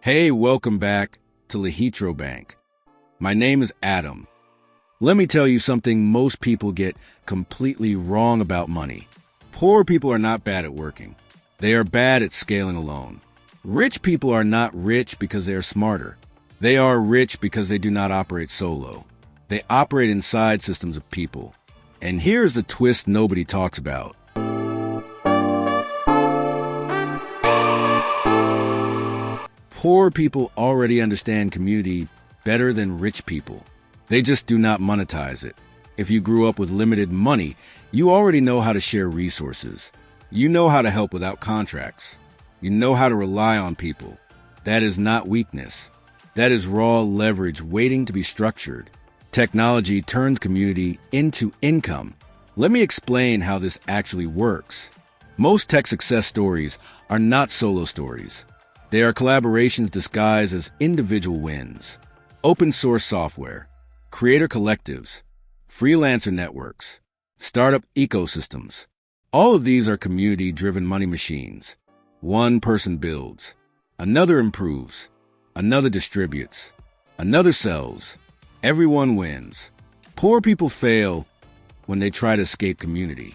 Hey, welcome back to lIHITRO Bank. My name is Adam. Let me tell you something most people get completely wrong about money. Poor people are not bad at working. They are bad at scaling alone. Rich people are not rich because they are smarter. They are rich because they do not operate solo. They operate inside systems of people. And here's the twist nobody talks about. Poor people already understand community better than rich people. They just do not monetize it. If you grew up with limited money, you already know how to share resources. You know how to help without contracts. You know how to rely on people. That is not weakness. That is raw leverage waiting to be structured. Technology turns community into income. Let me explain how this actually works. Most tech success stories are not solo stories. They are collaborations disguised as individual wins. Open source software, creator collectives, freelancer networks, startup ecosystems. All of these are community-driven money machines. One person builds, another improves, another distributes, another sells. Everyone wins. Poor people fail when they try to escape community.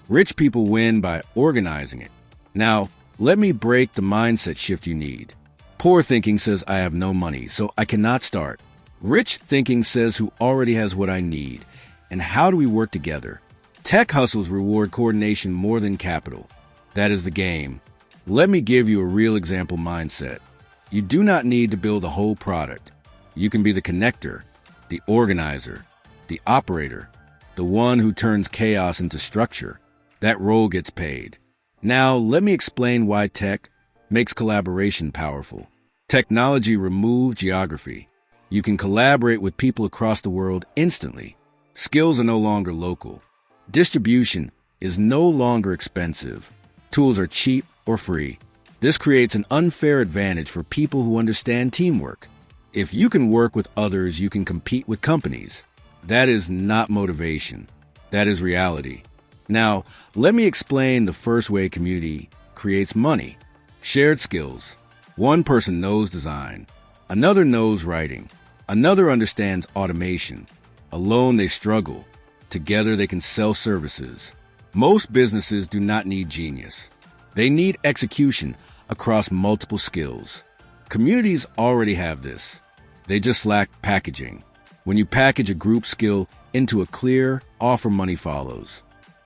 Rich people win by organizing it. Now, let me break the mindset shift you need. Poor thinking says I have no money, so I cannot start. Rich thinking says who already has what I need, and how do we work together? Tech hustles reward coordination more than capital. That is the game. Let me give you a real example mindset. You do not need to build the whole product. You can be the connector, the organizer, the operator, the one who turns chaos into structure. That role gets paid. Now, let me explain why tech makes collaboration powerful. Technology removes geography. You can collaborate with people across the world instantly. Skills are no longer local. Distribution is no longer expensive. Tools are cheap or free. This creates an unfair advantage for people who understand teamwork. If you can work with others, you can compete with companies. That is not motivation. That is reality. Now, let me explain the first way community creates money. Shared skills. One person knows design. Another knows writing. Another understands automation. Alone, they struggle. Together, they can sell services. Most businesses do not need genius. They need execution across multiple skills. Communities already have this. They just lack packaging. When you package a group skill into a clear offer, money follows.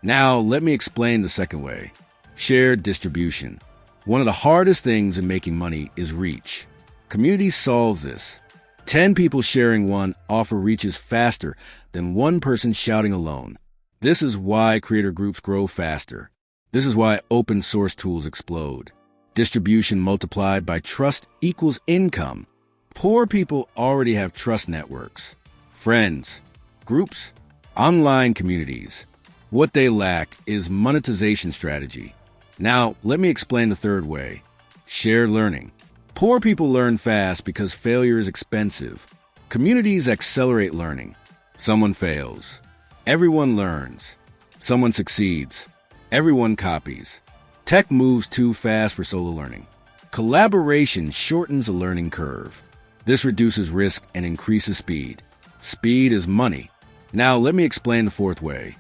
Now, let me explain the second way. Shared distribution. One of the hardest things in making money is reach. Community solves this. 10 people sharing one offer reaches faster than one person shouting alone. This is why creator groups grow faster. This is why open source tools explode. Distribution multiplied by trust equals income. Poor people already have trust networks, friends, groups, online communities. What they lack is monetization strategy. Now, let me explain the third way. Shared learning. Poor people learn fast because failure is expensive. Communities accelerate learning. Someone fails. Everyone learns. Someone succeeds. Everyone copies. Tech moves too fast for solo learning. Collaboration shortens the learning curve. This reduces risk and increases speed. Speed is money. Now, let me explain the fourth way.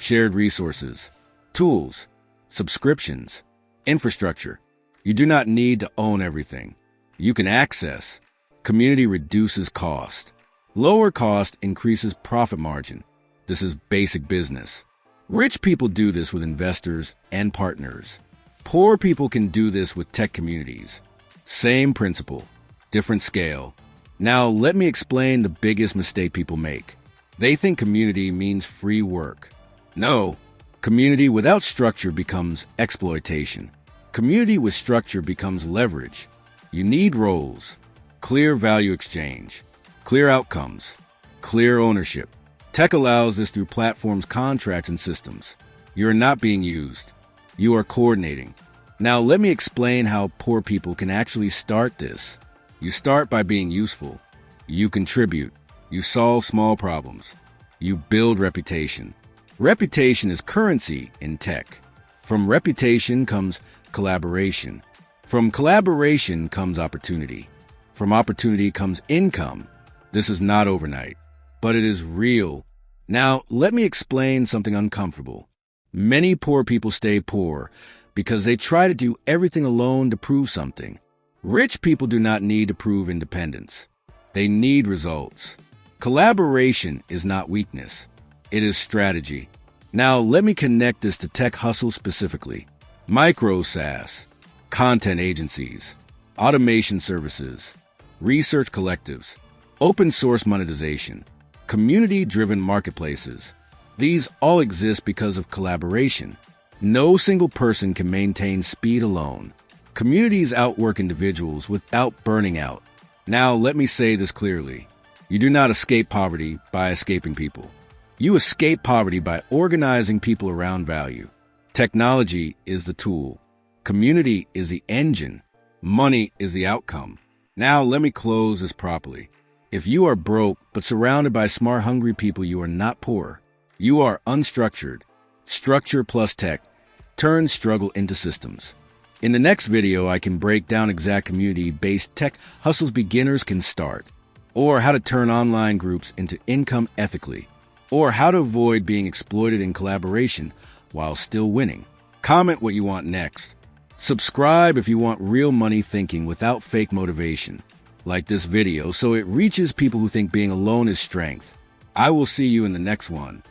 Shared resources, tools, subscriptions, infrastructure. You do not need to own everything. You can access. Community reduces cost. Lower cost increases profit margin. This is basic business. Rich people do this with investors and partners. Poor people can do this with tech communities. Same principle, different scale. Now, let me explain the biggest mistake people make. They think community means free work. No, community without structure becomes exploitation. Community with structure becomes leverage. You need roles, clear value exchange, clear outcomes, clear ownership. Tech allows this through platforms, contracts, and systems. You are not being used. You are coordinating. Now let me explain how poor people can actually start this. You start by being useful. You contribute. You solve small problems. You build reputation. Reputation is currency in tech. From reputation comes collaboration. From collaboration comes opportunity. From opportunity comes income. This is not overnight, but it is real. Now, let me explain something uncomfortable. Many poor people stay poor because they try to do everything alone to prove something. Rich people do not need to prove independence. They need results. Collaboration is not weakness. It is strategy. Now, let me connect this to tech hustle specifically. Micro SaaS, content agencies, automation services, research collectives, open source monetization, community-driven marketplaces. These all exist because of collaboration. No single person can maintain speed alone. Communities outwork individuals without burning out. Now, let me say this clearly. You do not escape poverty by escaping people. You escape poverty by organizing people around value. Technology is the tool. Community is the engine. Money is the outcome. Now, let me close this properly. If you are broke but surrounded by smart, hungry people, you are not poor. You are unstructured. Structure plus tech turns struggle into systems. In the next video, I can break down exact community-based tech hustles beginners can start, or how to turn online groups into income ethically, or how to avoid being exploited in collaboration while still winning. Comment what you want next. Subscribe if you want real money thinking without fake motivation. Like this video so it reaches people who think being alone is strength. I will see you in the next one.